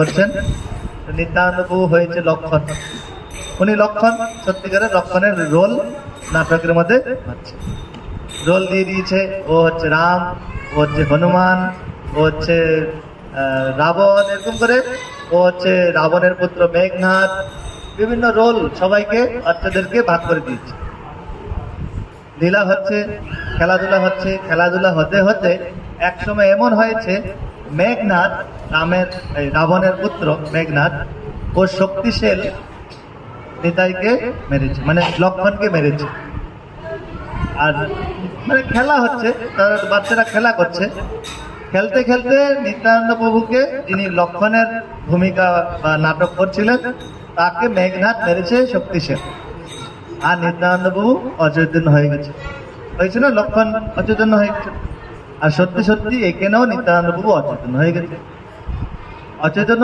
করছেন। নিত্যানন্দ প্রভু হয়েছে লক্ষণ, উনি লক্ষণ, সত্যিকারের লক্ষণের রোল নাটকের মধ্যে হচ্ছে, রোল দিয়ে দিয়েছে। ও হচ্ছে রাম, ও হচ্ছে হনুমান, ও হচ্ছে রাবণ, এরকম করে ও হচ্ছে রাবণের পুত্র মেঘনাদ, বিভিন্ন রোল সবাইকে বাচ্চাদেরকে ভাগ করে দিয়েছে। লীলা হচ্ছে, খেলাধুলা হচ্ছে, খেলাধুলা হতে হতে এক সময় এমন হয়েছে মেঘনাদ, রাবণের পুত্র মেঘনাদ, ও শক্তিশাল নিতাইকে মেরেছে, মানে লক্ষণকে মেরেছে। আর মানে খেলা হচ্ছে, তার বাচ্চারা খেলা করছে, খেলতে খেলতে নিত্যানন্দ প্রভুকে, যিনি লক্ষণের ভূমিকা বা নাটক করছিলেন, তাকে মেঘনাদ মেরেছে শক্তিশাল। আর নিত্যানন্দ প্রভু অচৈতন্য হয়ে গেছে, হয়েছে না, লক্ষণ অচৈতন্য হয়ে গেছে। আর সত্যি সত্যি এখানেও নিত্যানন্দ প্রভু অচৈতন্য হয়ে গেছে। অচৈতন্য